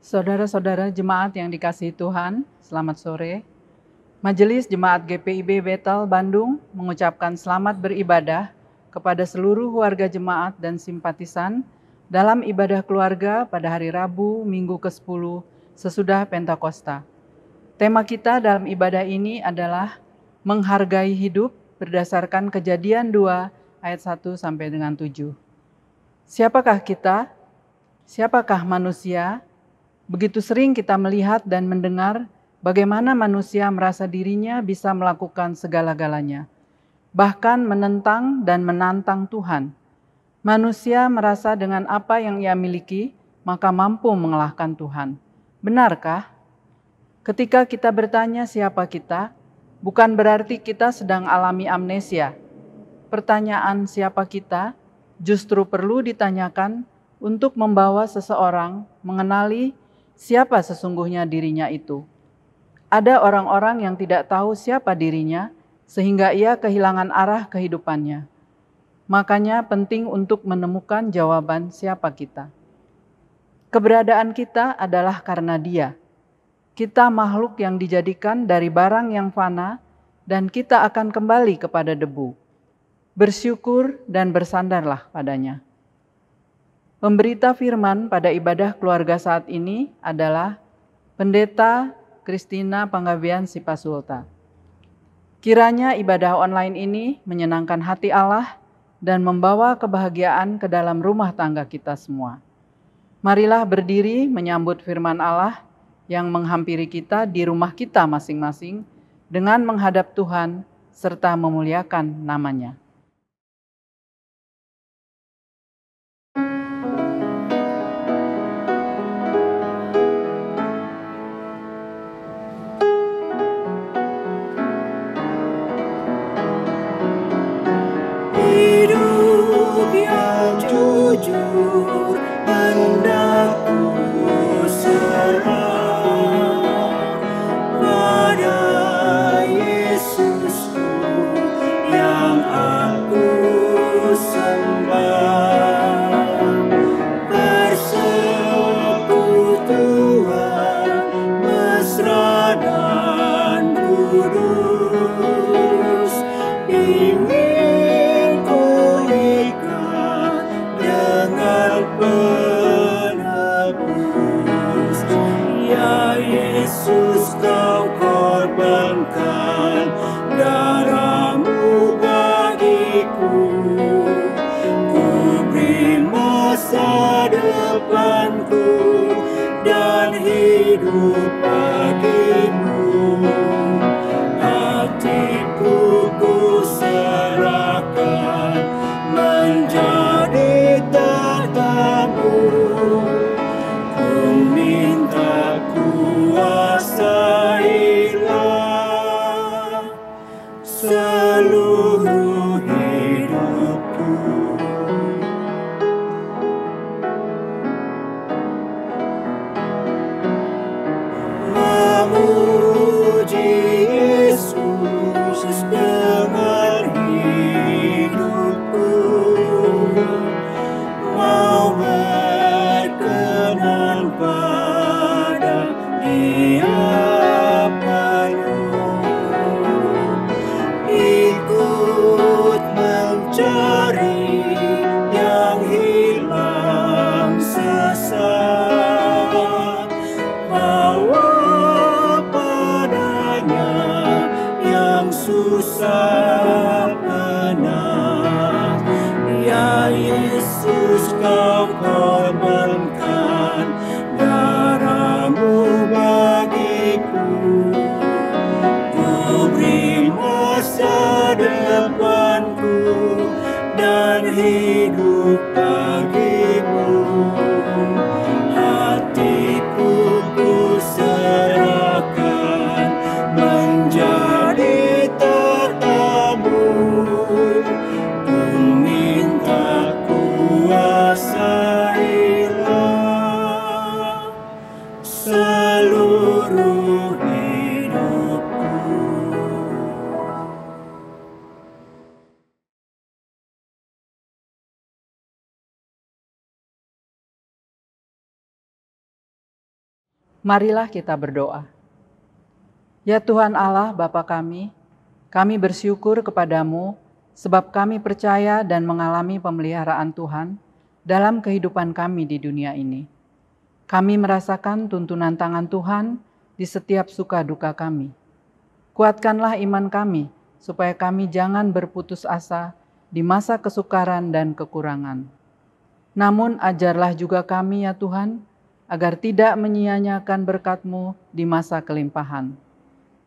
Saudara-saudara jemaat yang dikasihi Tuhan, selamat sore. Majelis Jemaat GPIB Bethel Bandung mengucapkan selamat beribadah kepada seluruh warga jemaat dan simpatisan dalam ibadah keluarga pada hari Rabu, Minggu ke-10 sesudah Pentakosta. Tema kita dalam ibadah ini adalah menghargai hidup berdasarkan Kejadian 2 ayat 1 sampai dengan 7. Siapakah kita? Siapakah manusia? Begitu sering kita melihat dan mendengar bagaimana manusia merasa dirinya bisa melakukan segala-galanya, bahkan menentang dan menantang Tuhan. Manusia merasa dengan apa yang ia miliki, maka mampu mengalahkan Tuhan. Benarkah? Ketika kita bertanya siapa kita, bukan berarti kita sedang alami amnesia. Pertanyaan siapa kita justru perlu ditanyakan untuk membawa seseorang mengenali siapa sesungguhnya dirinya itu. Ada orang-orang yang tidak tahu siapa dirinya, sehingga ia kehilangan arah kehidupannya. Makanya penting untuk menemukan jawaban siapa kita. Keberadaan kita adalah karena Dia. Kita makhluk yang dijadikan dari barang yang fana, dan kita akan kembali kepada debu. Bersyukur dan bersandarlah padanya. Pemberita firman pada ibadah keluarga saat ini adalah Pendeta Christina Panggabean Sipasulta. Kiranya ibadah online ini menyenangkan hati Allah dan membawa kebahagiaan ke dalam rumah tangga kita semua. Marilah berdiri menyambut firman Allah yang menghampiri kita di rumah kita masing-masing dengan menghadap Tuhan serta memuliakan nama-Nya. Jujur hendak ku serah pada Yesusku yang aku sembah. Persekutuan mesra dan kudus ingin ku ikat dengan penebus. Ya Yesus, kau korbankan darahmu bagiku. Ku beri masa depanku dan hidup bagimu. Hatiku ku serahkan menjadi tahta-Mu. Ku minta kuasailah seluruh hidupku. Marilah kita berdoa. Ya Tuhan Allah Bapa kami bersyukur kepadamu sebab kami percaya dan mengalami pemeliharaan Tuhan dalam kehidupan kami di dunia ini. Kami merasakan tuntunan tangan Tuhan di setiap suka duka kami. Kuatkanlah iman kami supaya kami jangan berputus asa di masa kesukaran dan kekurangan. Namun ajarlah juga kami ya Tuhan, agar tidak menyia-nyiakan berkat-Mu di masa kelimpahan.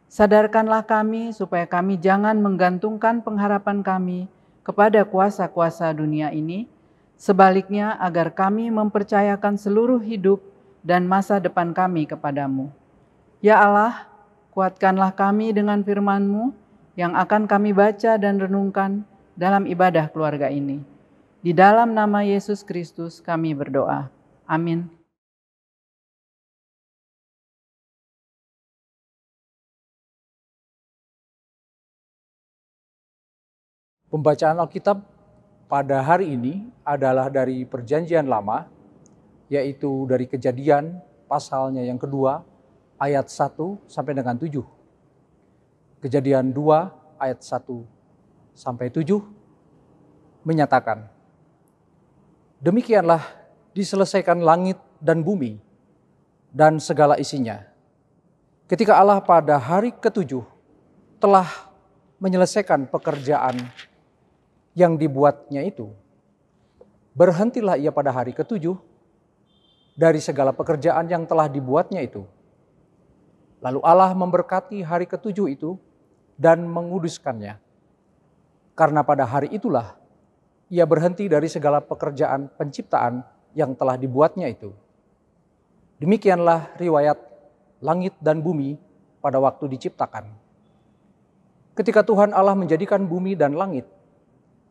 Sadarkanlah kami supaya kami jangan menggantungkan pengharapan kami kepada kuasa-kuasa dunia ini, sebaliknya agar kami mempercayakan seluruh hidup dan masa depan kami kepadamu. Ya Allah, kuatkanlah kami dengan firman-Mu yang akan kami baca dan renungkan dalam ibadah keluarga ini. Di dalam nama Yesus Kristus kami berdoa. Amin. Pembacaan Alkitab pada hari ini adalah dari Perjanjian Lama, yaitu dari Kejadian pasalnya yang kedua, ayat 1 sampai dengan 7. Kejadian 2 ayat 1 sampai 7 menyatakan, demikianlah diselesaikan langit dan bumi dan segala isinya. Ketika Allah pada hari ketujuh telah menyelesaikan pekerjaan yang dibuatnya itu, berhentilah ia pada hari ketujuh dari segala pekerjaan yang telah dibuatnya itu. Lalu Allah memberkati hari ketujuh itu dan menguduskannya. Karena pada hari itulah ia berhenti dari segala pekerjaan penciptaan yang telah dibuatnya itu. Demikianlah riwayat langit dan bumi pada waktu diciptakan. Ketika Tuhan Allah menjadikan bumi dan langit,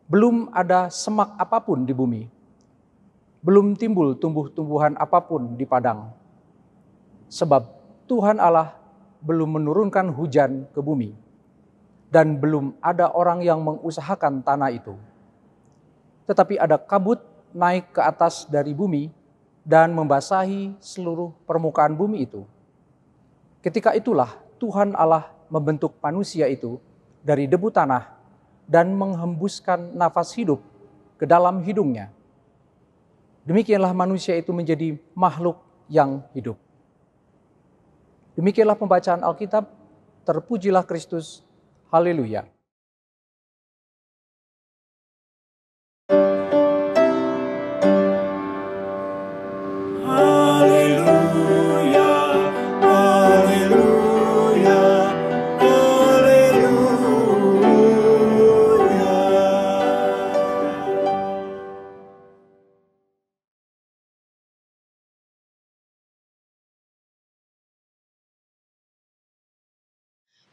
belum ada semak apapun di bumi. Belum timbul tumbuh-tumbuhan apapun di padang. Sebab Tuhan Allah belum menurunkan hujan ke bumi. Dan belum ada orang yang mengusahakan tanah itu. Tetapi ada kabut naik ke atas dari bumi dan membasahi seluruh permukaan bumi itu. Ketika itulah Tuhan Allah membentuk manusia itu dari debu tanah dan menghembuskan nafas hidup ke dalam hidungnya. Demikianlah manusia itu menjadi makhluk yang hidup. Demikianlah pembacaan Alkitab, terpujilah Kristus, haleluya. Haleluya, haleluya, haleluya.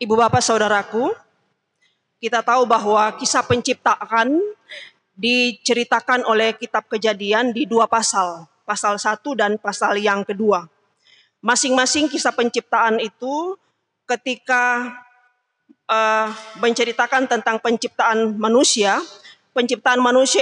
Ibu bapak saudaraku, kita tahu bahwa kisah penciptaan diceritakan oleh kitab Kejadian di dua pasal. Pasal 1 dan pasal yang kedua. Masing-masing kisah penciptaan itu ketika menceritakan tentang penciptaan manusia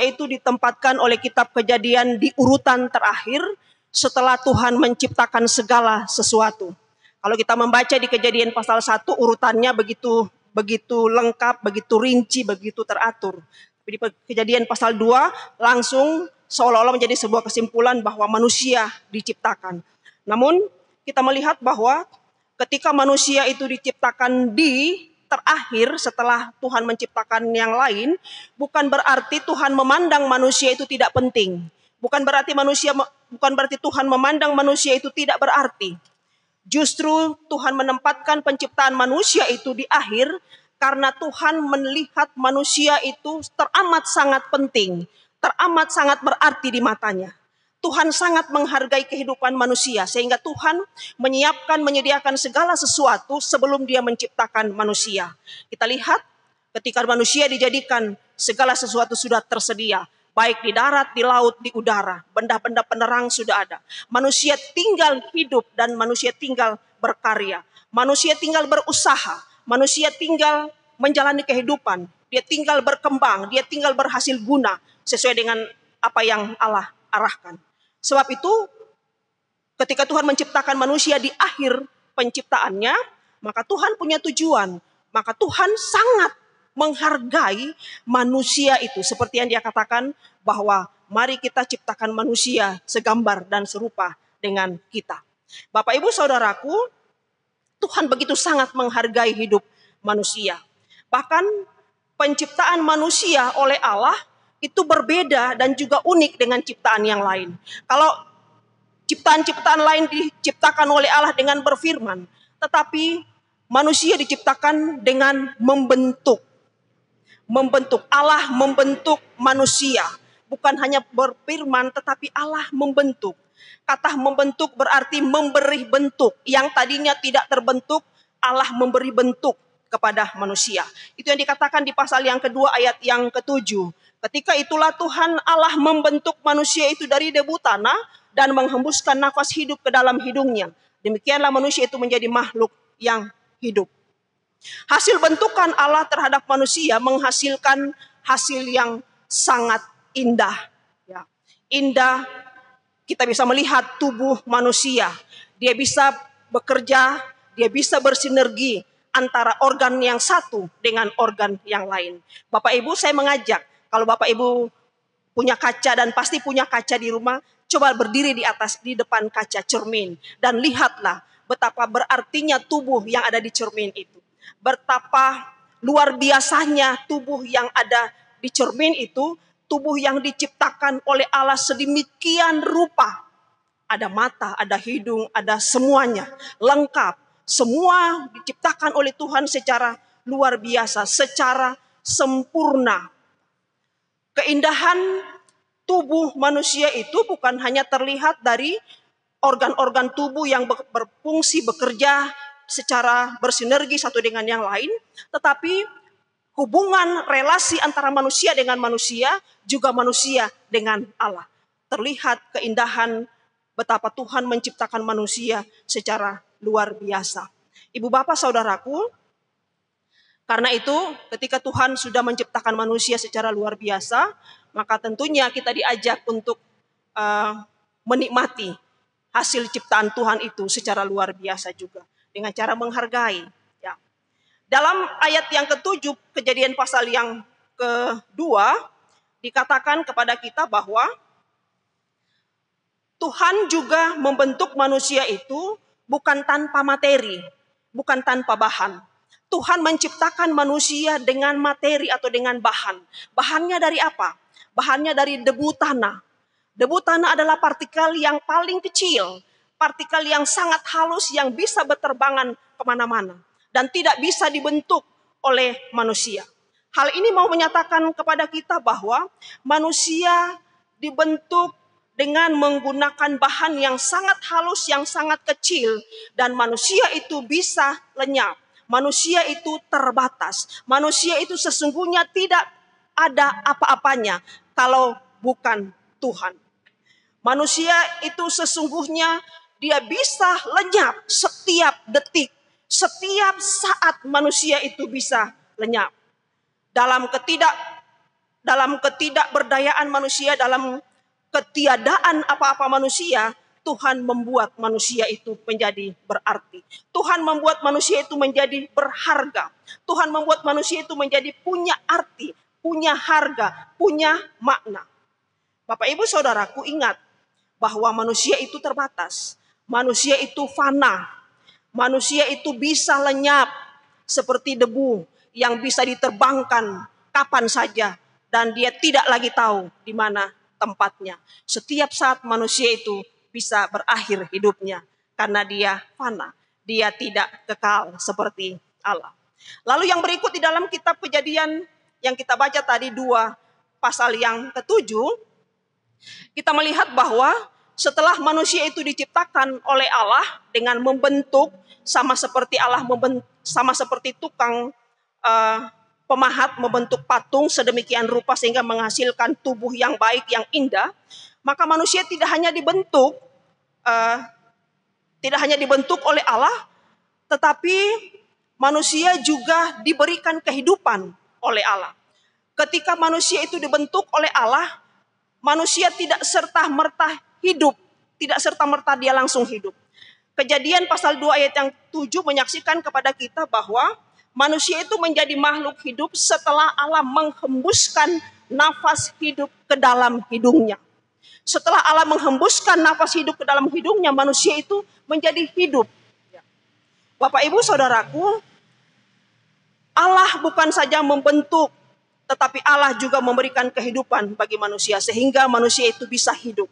itu ditempatkan oleh kitab Kejadian di urutan terakhir setelah Tuhan menciptakan segala sesuatu. Kalau kita membaca di Kejadian pasal 1, urutannya begitu lengkap, begitu rinci, begitu teratur. Di Kejadian pasal 2 langsung seolah-olah menjadi sebuah kesimpulan bahwa manusia diciptakan. Namun kita melihat bahwa ketika manusia itu diciptakan di terakhir setelah Tuhan menciptakan yang lain, bukan berarti Tuhan memandang manusia itu tidak penting. Bukan berarti Tuhan memandang manusia itu tidak berarti. Justru Tuhan menempatkan penciptaan manusia itu di akhir karena Tuhan melihat manusia itu teramat sangat penting, teramat sangat berarti di matanya. Tuhan sangat menghargai kehidupan manusia sehingga Tuhan menyediakan segala sesuatu sebelum Dia menciptakan manusia. Kita lihat ketika manusia dijadikan, segala sesuatu sudah tersedia. Baik di darat, di laut, di udara. Benda-benda penerang sudah ada. Manusia tinggal hidup dan manusia tinggal berkarya. Manusia tinggal berusaha. Manusia tinggal menjalani kehidupan. Dia tinggal berkembang. Dia tinggal berhasil guna sesuai dengan apa yang Allah arahkan. Sebab itu Ketika Tuhan menciptakan manusia di akhir penciptaannya, maka Tuhan punya tujuan. Maka Tuhan sangat menghargai manusia itu. Seperti yang dia katakan bahwa mari kita ciptakan manusia segambar dan serupa dengan kita. Bapak Ibu Saudaraku, Tuhan begitu sangat menghargai hidup manusia. Bahkan penciptaan manusia oleh Allah itu berbeda dan juga unik dengan ciptaan yang lain. Kalau ciptaan-ciptaan lain diciptakan oleh Allah dengan berfirman, tetapi manusia diciptakan dengan membentuk. Allah membentuk manusia. Bukan hanya berfirman, tetapi Allah membentuk. Kata membentuk berarti memberi bentuk. Yang tadinya tidak terbentuk, Allah memberi bentuk kepada manusia. Itu yang dikatakan di pasal yang kedua ayat yang ke-7. Ketika itulah Tuhan Allah membentuk manusia itu dari debu tanah dan menghembuskan nafas hidup ke dalam hidungnya. Demikianlah manusia itu menjadi makhluk yang hidup. Hasil bentukan Allah terhadap manusia menghasilkan hasil yang sangat indah. Ya. Indah, kita bisa melihat tubuh manusia. Dia bisa bekerja, dia bisa bersinergi antara organ yang satu dengan organ yang lain. Bapak Ibu, saya mengajak, kalau Bapak Ibu punya kaca dan pasti punya kaca di rumah, coba berdiri di depan kaca cermin dan lihatlah betapa berartinya tubuh yang ada di cermin itu. Betapa luar biasanya tubuh yang ada di cermin itu, tubuh yang diciptakan oleh Allah sedemikian rupa. Ada mata, ada hidung, ada semuanya, lengkap. Semua diciptakan oleh Tuhan secara luar biasa, secara sempurna. Keindahan tubuh manusia itu bukan hanya terlihat dari organ-organ tubuh yang berfungsi, bekerja secara bersinergi satu dengan yang lain, tetapi hubungan relasi antara manusia dengan manusia, juga manusia dengan Allah. Terlihat keindahan betapa Tuhan menciptakan manusia secara luar biasa. Ibu bapak saudaraku, karena itu ketika Tuhan sudah menciptakan manusia secara luar biasa, maka tentunya kita diajak untuk menikmati hasil ciptaan Tuhan itu secara luar biasa juga. Dengan cara menghargai. Ya. Dalam ayat yang ke-7, Kejadian pasal yang kedua, dikatakan kepada kita bahwa Tuhan juga membentuk manusia itu bukan tanpa materi, bukan tanpa bahan. Tuhan menciptakan manusia dengan materi atau dengan bahan. Bahannya dari apa? Bahannya dari debu tanah. Debu tanah adalah partikel yang paling kecil, partikel yang sangat halus yang bisa berterbangan kemana-mana dan tidak bisa dibentuk oleh manusia. Hal ini mau menyatakan kepada kita bahwa manusia dibentuk dengan menggunakan bahan yang sangat halus, yang sangat kecil, dan manusia itu bisa lenyap. Manusia itu terbatas. Manusia itu sesungguhnya tidak ada apa-apanya kalau bukan Tuhan. Manusia itu sesungguhnya dia bisa lenyap setiap detik, setiap saat manusia itu bisa lenyap. Dalam ketidakberdayaan manusia, dalam ketiadaan apa-apa manusia, Tuhan membuat manusia itu menjadi berarti. Tuhan membuat manusia itu menjadi berharga. Tuhan membuat manusia itu menjadi punya arti, punya harga, punya makna. Bapak Ibu Saudaraku, ingat bahwa manusia itu terbatas. Manusia itu fana. Manusia itu bisa lenyap seperti debu yang bisa diterbangkan kapan saja dan dia tidak lagi tahu di mana tempatnya. Setiap saat manusia itu bisa berakhir hidupnya karena dia fana. Dia tidak kekal seperti Allah. Lalu yang berikut di dalam kitab Kejadian yang kita baca tadi 2 pasal yang ke-7, kita melihat bahwa setelah manusia itu diciptakan oleh Allah dengan membentuk sama seperti sama seperti tukang pemahat membentuk patung sedemikian rupa sehingga menghasilkan tubuh yang baik, yang indah, maka manusia tidak hanya dibentuk oleh Allah, tetapi manusia juga diberikan kehidupan oleh Allah. Ketika manusia itu dibentuk oleh Allah, manusia tidak serta-merta hidup Tidak serta-merta dia langsung hidup. Kejadian pasal 2 ayat yang 7 menyaksikan kepada kita bahwa manusia itu menjadi makhluk hidup setelah Allah menghembuskan nafas hidup ke dalam hidungnya. Setelah Allah menghembuskan nafas hidup ke dalam hidungnya, manusia itu menjadi hidup. Bapak Ibu Saudaraku, Allah bukan saja membentuk, tetapi Allah juga memberikan kehidupan bagi manusia sehingga manusia itu bisa hidup.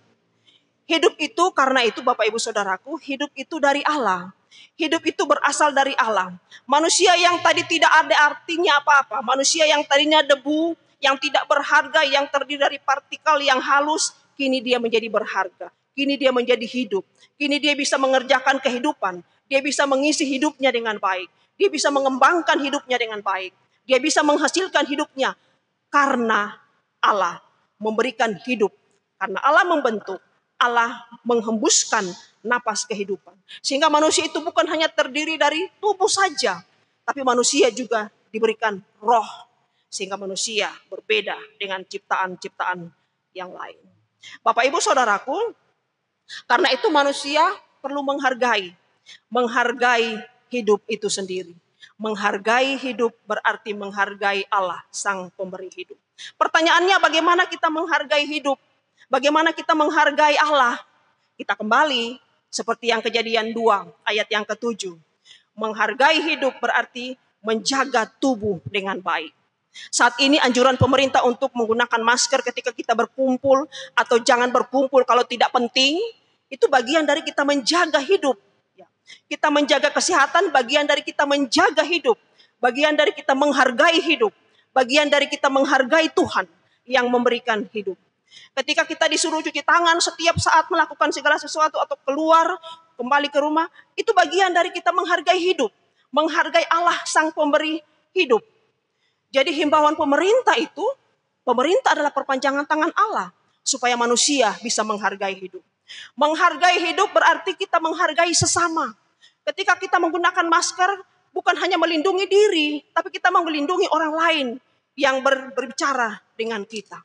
Hidup itu karena itu Bapak Ibu Saudaraku, hidup itu dari Allah. Hidup itu berasal dari Allah. Manusia yang tadi tidak ada artinya apa-apa, manusia yang tadinya debu, yang tidak berharga, yang terdiri dari partikel yang halus, kini dia menjadi berharga. Kini dia menjadi hidup. Kini dia bisa mengerjakan kehidupan. Dia bisa mengisi hidupnya dengan baik. Dia bisa mengembangkan hidupnya dengan baik. Dia bisa menghasilkan hidupnya karena Allah memberikan hidup. Karena Allah membentuk, Allah menghembuskan napas kehidupan. Sehingga manusia itu bukan hanya terdiri dari tubuh saja, tapi manusia juga diberikan roh. Sehingga manusia berbeda dengan ciptaan-ciptaan yang lain. Bapak Ibu Saudaraku, karena itu manusia perlu menghargai hidup itu sendiri. Menghargai hidup berarti menghargai Allah, Sang Pemberi hidup. Pertanyaannya, bagaimana kita menghargai hidup? Bagaimana kita menghargai Allah? Kita kembali seperti yang Kejadian 2 ayat yang ke-7. Menghargai hidup berarti menjaga tubuh dengan baik. Saat ini anjuran pemerintah untuk menggunakan masker ketika kita berkumpul atau jangan berkumpul kalau tidak penting, itu bagian dari kita menjaga hidup. Kita menjaga kesehatan, bagian dari kita menjaga hidup. Bagian dari kita menghargai hidup. Bagian dari kita menghargai Tuhan yang memberikan hidup. Ketika kita disuruh cuci tangan setiap saat melakukan segala sesuatu atau keluar, kembali ke rumah, itu bagian dari kita menghargai hidup. Menghargai Allah Sang Pemberi hidup. Jadi himbauan pemerintah itu, pemerintah adalah perpanjangan tangan Allah supaya manusia bisa menghargai hidup. Menghargai hidup berarti kita menghargai sesama. Ketika kita menggunakan masker, bukan hanya melindungi diri, tapi kita melindungi orang lain yang berbicara dengan kita.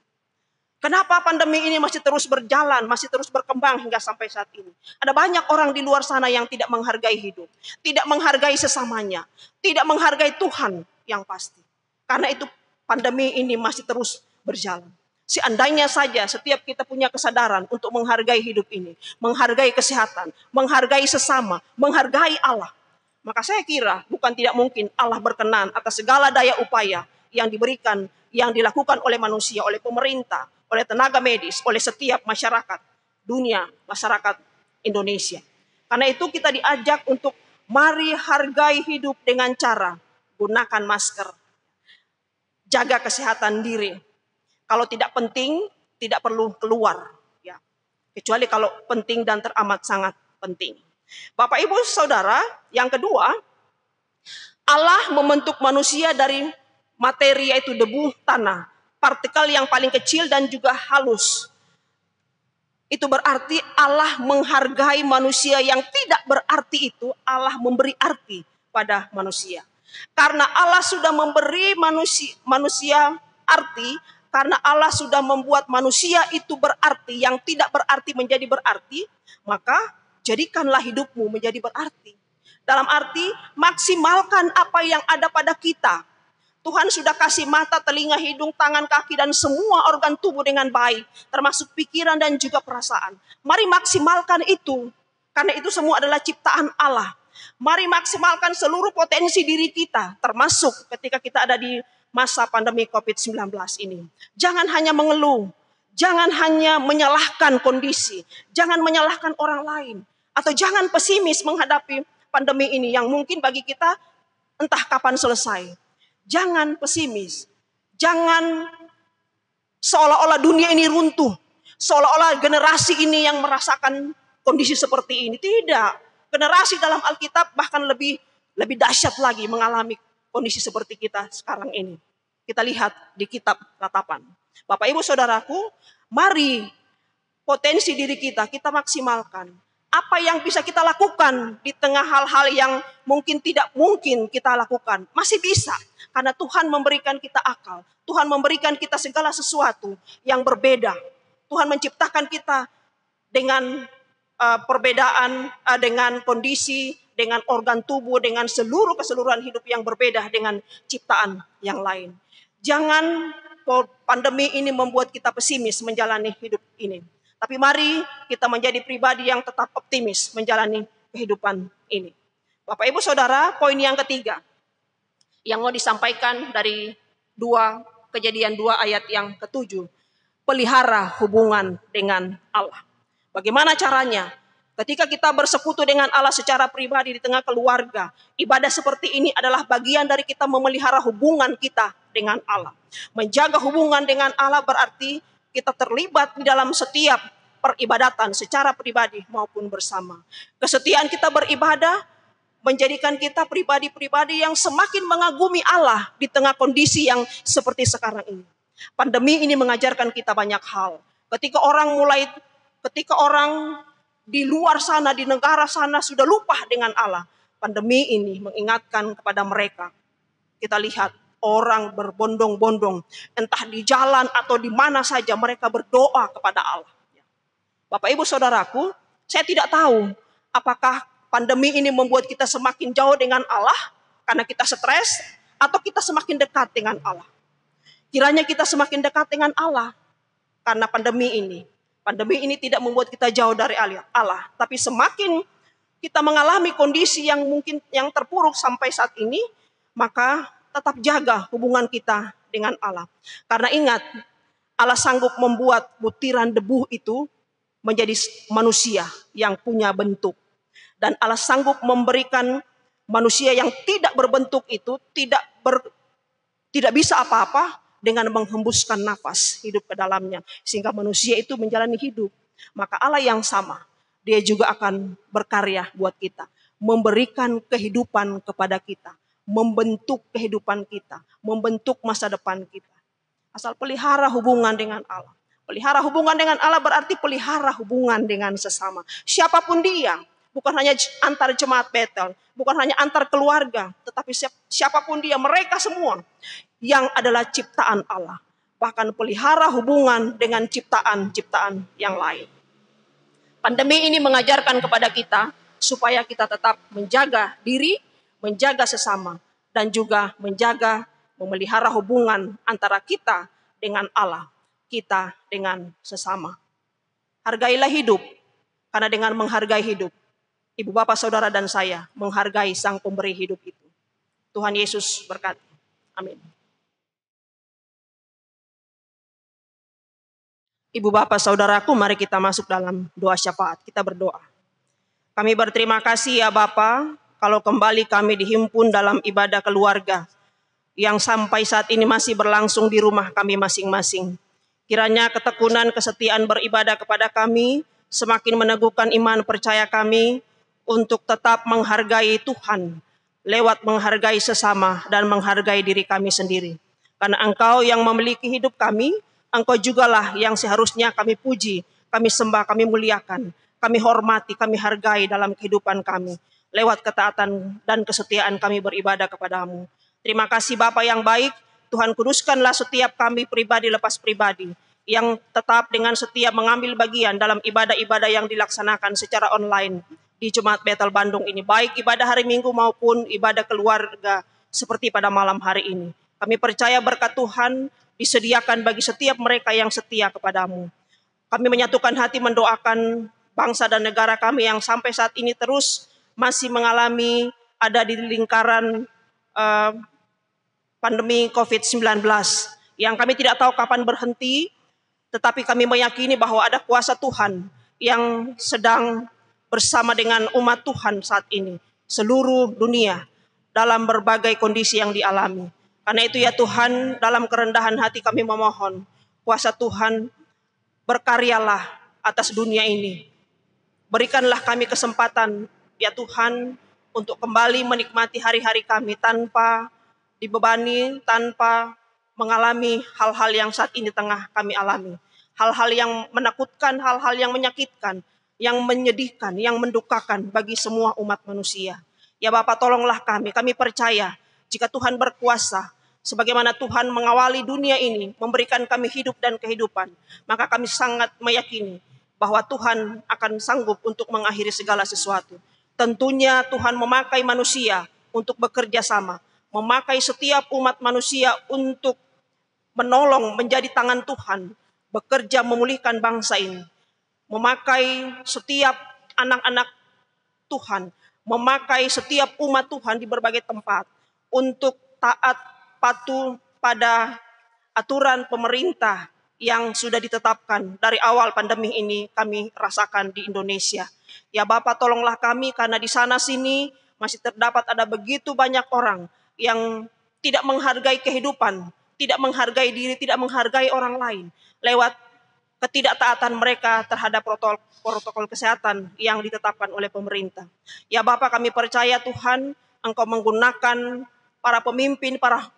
Kenapa pandemi ini masih terus berjalan, masih terus berkembang hingga sampai saat ini? Ada banyak orang di luar sana yang tidak menghargai hidup, tidak menghargai sesamanya, tidak menghargai Tuhan yang pasti. Karena itu pandemi ini masih terus berjalan. Seandainya saja setiap kita punya kesadaran untuk menghargai hidup ini, menghargai kesehatan, menghargai sesama, menghargai Allah. Maka saya kira bukan tidak mungkin Allah berkenan atas segala daya upaya yang diberikan, yang dilakukan oleh manusia, oleh pemerintah, oleh tenaga medis, oleh setiap masyarakat dunia, masyarakat Indonesia. Karena itu kita diajak untuk mari hargai hidup dengan cara gunakan masker, jaga kesehatan diri. Kalau tidak penting, tidak perlu keluar. Ya. Kecuali kalau penting dan teramat sangat penting. Bapak Ibu Saudara, yang kedua, Allah membentuk manusia dari materi yaitu debu tanah. Partikel yang paling kecil dan juga halus. Itu berarti Allah menghargai manusia yang tidak berarti itu, Allah memberi arti pada manusia. Karena Allah sudah memberi manusia arti, karena Allah sudah membuat manusia itu berarti, yang tidak berarti menjadi berarti, maka jadikanlah hidupmu menjadi berarti. Dalam arti, maksimalkan apa yang ada pada kita. Tuhan sudah kasih mata, telinga, hidung, tangan, kaki, dan semua organ tubuh dengan baik, termasuk pikiran dan juga perasaan. Mari maksimalkan itu, karena itu semua adalah ciptaan Allah. Mari maksimalkan seluruh potensi diri kita, termasuk ketika kita ada di masa pandemi COVID-19 ini. Jangan hanya mengeluh, jangan hanya menyalahkan kondisi, jangan menyalahkan orang lain, atau jangan pesimis menghadapi pandemi ini yang mungkin bagi kita entah kapan selesai. Jangan pesimis, jangan seolah-olah dunia ini runtuh, seolah-olah generasi ini yang merasakan kondisi seperti ini. Tidak, generasi dalam Alkitab bahkan lebih dahsyat lagi mengalami kondisi seperti kita sekarang ini. Kita lihat di kitab Ratapan. Bapak Ibu Saudaraku, mari potensi diri kita maksimalkan. Apa yang bisa kita lakukan di tengah hal-hal yang mungkin tidak mungkin kita lakukan. Masih bisa. Karena Tuhan memberikan kita akal. Tuhan memberikan kita segala sesuatu yang berbeda. Tuhan menciptakan kita dengan perbedaan dengan kondisi, dengan organ tubuh, dengan keseluruhan hidup yang berbeda dengan ciptaan yang lain. Jangan pandemi ini membuat kita pesimis menjalani hidup ini. Tapi mari kita menjadi pribadi yang tetap optimis menjalani kehidupan ini. Bapak Ibu Saudara, poin yang ketiga yang mau disampaikan dari Kejadian 2 ayat yang ke-7. Pelihara hubungan dengan Allah. Bagaimana caranya? Ketika kita bersekutu dengan Allah secara pribadi di tengah keluarga, ibadah seperti ini adalah bagian dari kita memelihara hubungan kita dengan Allah. Menjaga hubungan dengan Allah berarti kita terlibat di dalam setiap peribadatan secara pribadi maupun bersama. Kesetiaan kita beribadah menjadikan kita pribadi-pribadi yang semakin mengagumi Allah di tengah kondisi yang seperti sekarang ini. Pandemi ini mengajarkan kita banyak hal. Ketika orang di luar sana, di negara sana sudah lupa dengan Allah, pandemi ini mengingatkan kepada mereka. Kita lihat orang berbondong-bondong, entah di jalan atau di mana saja mereka berdoa kepada Allah. Bapak Ibu Saudaraku, saya tidak tahu apakah pandemi ini membuat kita semakin jauh dengan Allah karena kita stres, atau kita semakin dekat dengan Allah. Kiranya kita semakin dekat dengan Allah karena pandemi ini. Pandemi ini tidak membuat kita jauh dari Allah, tapi semakin kita mengalami kondisi yang mungkin yang terpuruk sampai saat ini, maka tetap jaga hubungan kita dengan Allah. Karena ingat, Allah sanggup membuat butiran debu itu menjadi manusia yang punya bentuk. Dan Allah sanggup memberikan manusia yang tidak berbentuk itu tidak bisa apa-apa dengan menghembuskan nafas hidup ke dalamnya. Sehingga manusia itu menjalani hidup. Maka Allah yang sama, dia juga akan berkarya buat kita. Memberikan kehidupan kepada kita. Membentuk kehidupan kita. Membentuk masa depan kita. Asal pelihara hubungan dengan Allah. Pelihara hubungan dengan Allah berarti pelihara hubungan dengan sesama. Siapapun dia. Bukan hanya antar jemaat Betel, bukan hanya antar keluarga, tetapi siapapun dia, mereka semua yang adalah ciptaan Allah. Bahkan pelihara hubungan dengan ciptaan-ciptaan yang lain. Pandemi ini mengajarkan kepada kita supaya kita tetap menjaga diri, menjaga sesama, dan juga memelihara hubungan antara kita dengan Allah, kita dengan sesama. Hargailah hidup, karena dengan menghargai hidup, Ibu Bapak Saudara dan saya menghargai Sang Pemberi hidup itu. Tuhan Yesus berkati. Amin. Ibu Bapak Saudaraku, mari kita masuk dalam doa syafaat. Kita berdoa. Kami berterima kasih ya Bapa, kalau kembali kami dihimpun dalam ibadah keluarga yang sampai saat ini masih berlangsung di rumah kami masing-masing. Kiranya ketekunan, kesetiaan beribadah kepada kami semakin meneguhkan iman percaya kami untuk tetap menghargai Tuhan lewat menghargai sesama dan menghargai diri kami sendiri. Karena Engkau yang memiliki hidup kami, Engkau jugalah yang seharusnya kami puji, kami sembah, kami muliakan, kami hormati, kami hargai dalam kehidupan kami. Lewat ketaatan dan kesetiaan kami beribadah kepadamu. Terima kasih Bapa yang baik, Tuhan kuduskanlah setiap kami pribadi lepas pribadi, yang tetap dengan setia mengambil bagian dalam ibadah-ibadah yang dilaksanakan secara online di Jemaat Betel Bandung ini, baik ibadah hari Minggu maupun ibadah keluarga seperti pada malam hari ini. Kami percaya berkat Tuhan disediakan bagi setiap mereka yang setia kepadamu. Kami menyatukan hati mendoakan bangsa dan negara kami yang sampai saat ini terus masih mengalami ada di lingkaran pandemi COVID-19 yang kami tidak tahu kapan berhenti, tetapi kami meyakini bahwa ada kuasa Tuhan yang sedang bersama dengan umat Tuhan saat ini, seluruh dunia dalam berbagai kondisi yang dialami. Karena itu ya Tuhan, dalam kerendahan hati kami memohon, kuasa Tuhan berkaryalah atas dunia ini. Berikanlah kami kesempatan ya Tuhan untuk kembali menikmati hari-hari kami tanpa dibebani, tanpa mengalami hal-hal yang saat ini tengah kami alami. Hal-hal yang menakutkan, hal-hal yang menyakitkan, yang menyedihkan, yang mendukakan bagi semua umat manusia. Ya Bapa, tolonglah kami percaya jika Tuhan berkuasa, sebagaimana Tuhan mengawali dunia ini, memberikan kami hidup dan kehidupan, maka kami sangat meyakini bahwa Tuhan akan sanggup untuk mengakhiri segala sesuatu. Tentunya Tuhan memakai manusia untuk bekerja sama, memakai setiap umat manusia untuk menolong menjadi tangan Tuhan, bekerja memulihkan bangsa ini, memakai setiap anak-anak Tuhan, memakai setiap umat Tuhan di berbagai tempat untuk taat patuh pada aturan pemerintah yang sudah ditetapkan dari awal pandemi ini kami rasakan di Indonesia. Ya Bapak, tolonglah kami karena di sana sini masih terdapat ada begitu banyak orang yang tidak menghargai kehidupan, tidak menghargai diri, tidak menghargai orang lain lewat ketidaktaatan mereka terhadap protokol kesehatan yang ditetapkan oleh pemerintah. Ya Bapak, kami percaya Tuhan Engkau menggunakan para pemimpin, para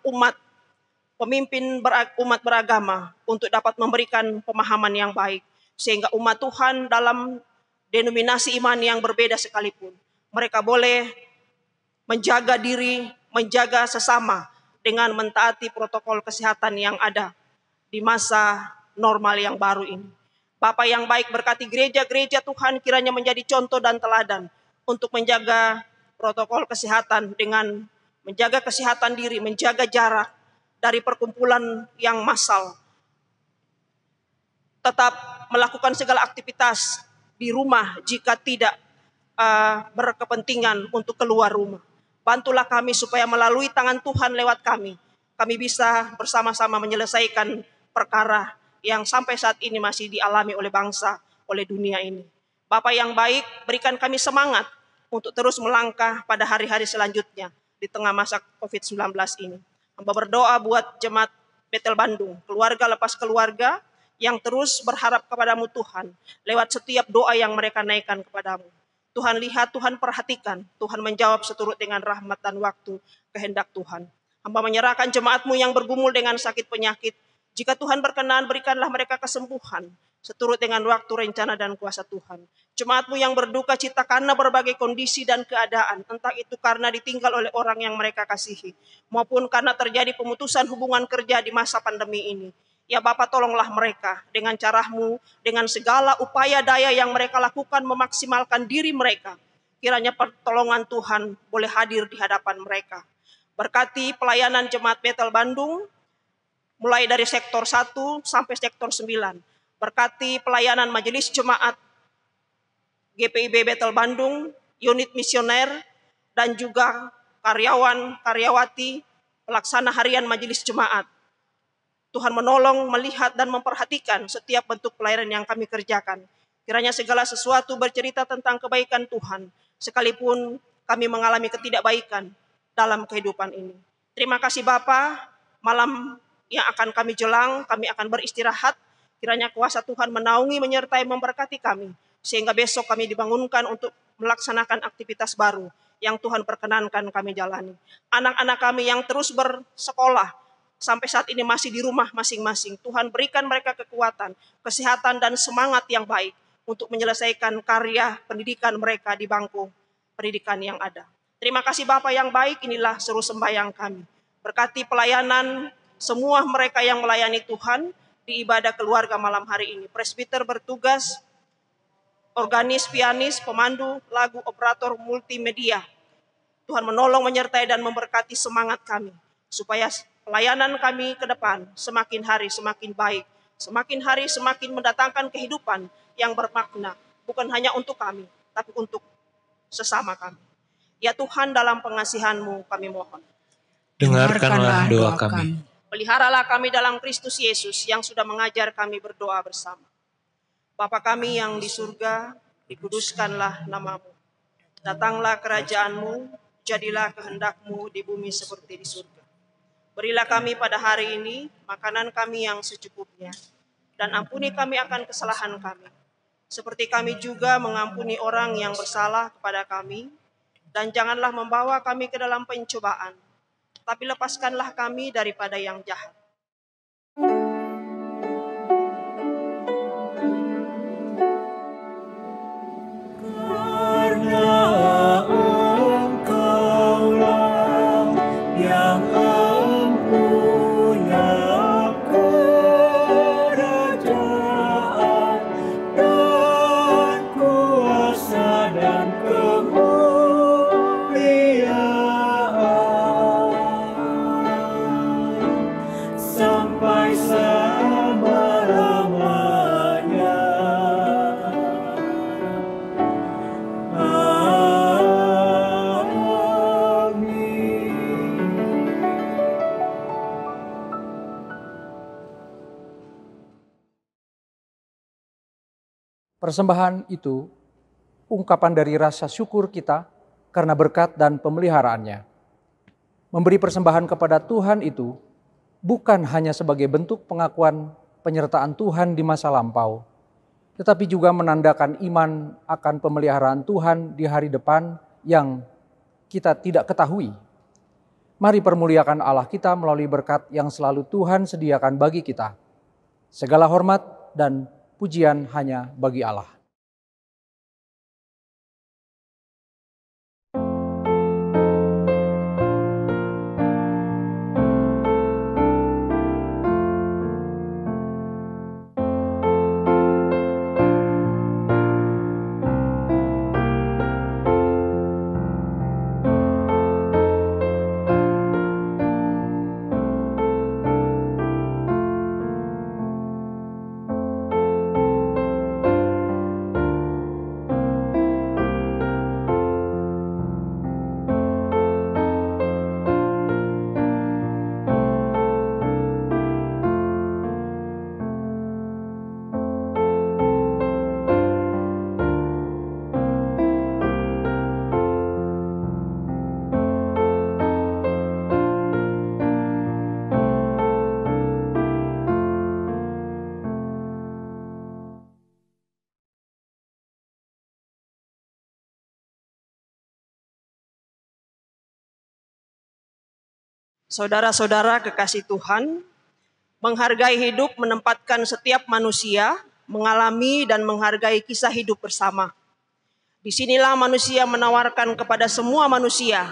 pemimpin umat beragama untuk dapat memberikan pemahaman yang baik. Sehingga umat Tuhan dalam denominasi iman yang berbeda sekalipun, mereka boleh menjaga diri, menjaga sesama dengan mentaati protokol kesehatan yang ada di masa normal yang baru ini. Bapak yang baik, berkati gereja-gereja Tuhan kiranya menjadi contoh dan teladan untuk menjaga protokol kesehatan dengan menjaga kesehatan diri, menjaga jarak dari perkumpulan yang massal. Tetap melakukan segala aktivitas di rumah jika tidak berkepentingan untuk keluar rumah. Bantulah kami supaya melalui tangan Tuhan lewat kami bisa bersama-sama menyelesaikan perkara yang sampai saat ini masih dialami oleh bangsa, oleh dunia ini. Bapak yang baik, berikan kami semangat untuk terus melangkah pada hari-hari selanjutnya di tengah masa COVID-19 ini. Hamba berdoa buat jemaat Betel Bandung, keluarga lepas keluarga yang terus berharap kepadamu Tuhan, lewat setiap doa yang mereka naikkan kepadamu. Tuhan lihat, Tuhan perhatikan, Tuhan menjawab seturut dengan rahmat dan waktu kehendak Tuhan. Hamba menyerahkan jemaatmu yang bergumul dengan sakit penyakit. Jika Tuhan berkenan, berikanlah mereka kesembuhan seturut dengan waktu, rencana, dan kuasa Tuhan. Jemaatmu yang berduka cita karena berbagai kondisi dan keadaan, entah itu karena ditinggal oleh orang yang mereka kasihi, maupun karena terjadi pemutusan hubungan kerja di masa pandemi ini. Ya Bapak, tolonglah mereka dengan caramu, dengan segala upaya daya yang mereka lakukan memaksimalkan diri mereka. Kiranya pertolongan Tuhan boleh hadir di hadapan mereka. Berkati pelayanan jemaat Betel Bandung, mulai dari sektor 1 sampai sektor 9. Berkati pelayanan majelis jemaat GPIB Betel Bandung, unit misioner, dan juga karyawan, karyawati, pelaksana harian majelis jemaat. Tuhan menolong, melihat, dan memperhatikan setiap bentuk pelayanan yang kami kerjakan. Kiranya segala sesuatu bercerita tentang kebaikan Tuhan, sekalipun kami mengalami ketidakbaikan dalam kehidupan ini. Terima kasih Bapa, malam yang akan kami jelang, kami akan beristirahat. Kiranya kuasa Tuhan menaungi, menyertai, memberkati kami, sehingga besok kami dibangunkan untuk melaksanakan aktivitas baru yang Tuhan perkenankan kami jalani. Anak-anak kami yang terus bersekolah, sampai saat ini masih di rumah masing-masing, Tuhan berikan mereka kekuatan, kesehatan, dan semangat yang baik untuk menyelesaikan karya pendidikan mereka di bangku pendidikan yang ada. Terima kasih Bapa yang baik, inilah seru sembahyang kami. Berkati pelayanan semua mereka yang melayani Tuhan di ibadah keluarga malam hari ini. Presbiter bertugas, organis, pianis, pemandu, lagu, operator multimedia. Tuhan menolong, menyertai, dan memberkati semangat kami, supaya pelayanan kami ke depan semakin hari semakin baik, semakin hari semakin mendatangkan kehidupan yang bermakna, bukan hanya untuk kami, tapi untuk sesama kami. Ya Tuhan, dalam pengasihan-Mu kami mohon. Dengarkanlah doa kami. Peliharalah kami dalam Kristus Yesus yang sudah mengajar kami berdoa bersama. Bapa kami yang di surga, dikuduskanlah nama-Mu. Datanglah kerajaan-Mu, jadilah kehendak-Mu di bumi seperti di surga. Berilah kami pada hari ini makanan kami yang secukupnya, dan ampuni kami akan kesalahan kami, seperti kami juga mengampuni orang yang bersalah kepada kami. Dan janganlah membawa kami ke dalam pencobaan, tapi lepaskanlah kami daripada yang jahat. Karena Engkaulah yang mempunyai kerajaan dan Persembahan itu ungkapan dari rasa syukur kita karena berkat dan pemeliharaannya. Memberi persembahan kepada Tuhan itu bukan hanya sebagai bentuk pengakuan penyertaan Tuhan di masa lampau, tetapi juga menandakan iman akan pemeliharaan Tuhan di hari depan yang kita tidak ketahui. Mari permuliakan Allah kita melalui berkat yang selalu Tuhan sediakan bagi kita. Segala hormat dan pujian hanya bagi Allah. Saudara-saudara kekasih Tuhan, menghargai hidup menempatkan setiap manusia mengalami dan menghargai kisah hidup bersama. Disinilah manusia menawarkan kepada semua manusia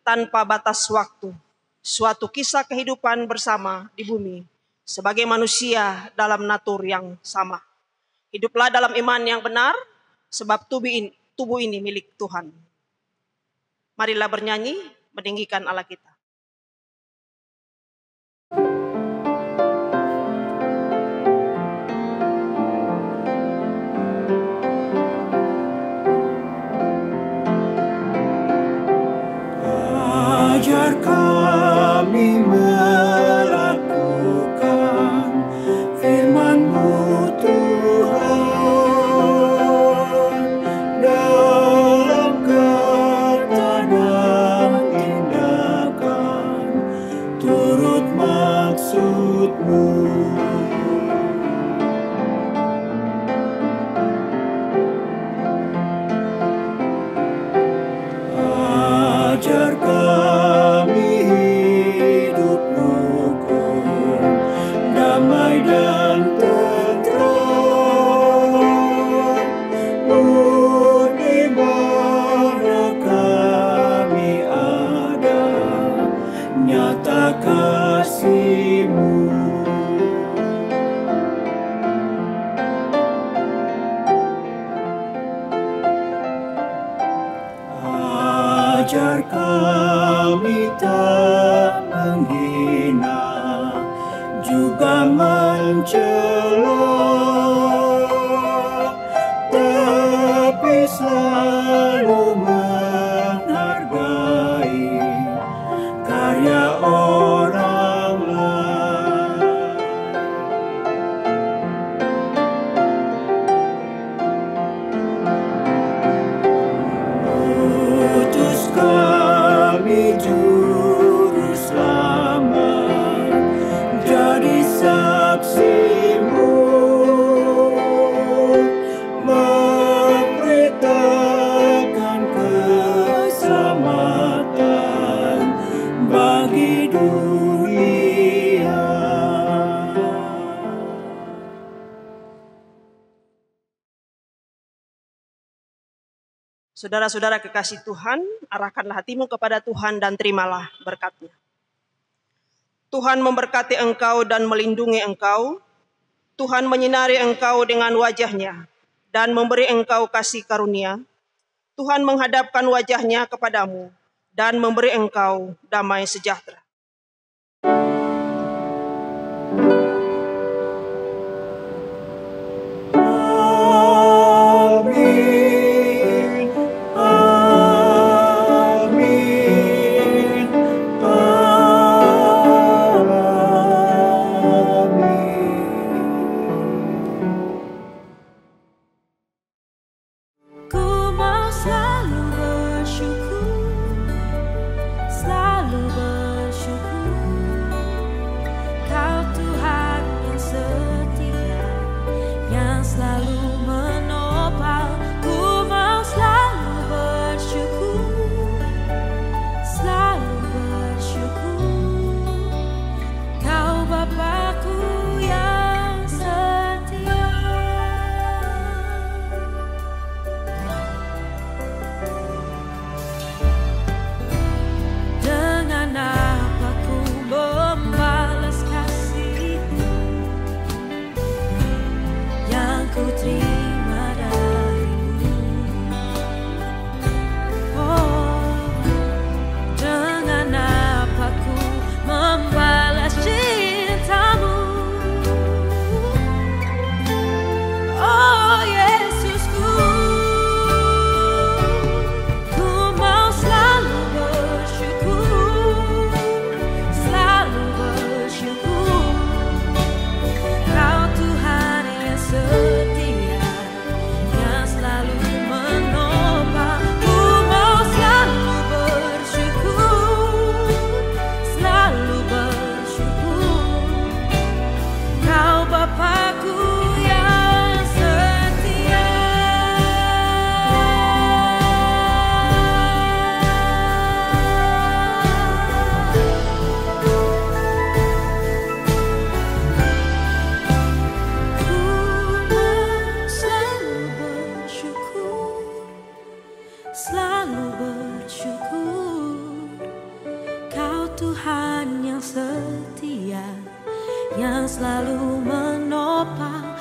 tanpa batas waktu suatu kisah kehidupan bersama di bumi sebagai manusia dalam natur yang sama. Hiduplah dalam iman yang benar sebab tubuh ini milik Tuhan. Marilah bernyanyi meninggikan Allah kita. Ajar kami melakukan firman-Mu Tuhan, dalam kata dan tindakan turut maksud-Mu. Ajar kami hidup rukun, damai dan tentram, di mana kami ada, nyata kasih-Mu. Ajar kami tak menghina, juga mencela, tapi selalu menghargai karya orang lain. Utus kami juru selamat, jadi saksi-Mu, memberitakan keselamatan bagi dunia. Saudara-saudara kekasih Tuhan, arahkanlah hatimu kepada Tuhan dan terimalah berkat-Nya. Tuhan memberkati engkau dan melindungi engkau. Tuhan menyinari engkau dengan wajah-Nya dan memberi engkau kasih karunia. Tuhan menghadapkan wajah-Nya kepadamu dan memberi engkau damai sejahtera. selalu bersyukur. Kau Tuhan yang setia, yang selalu menopang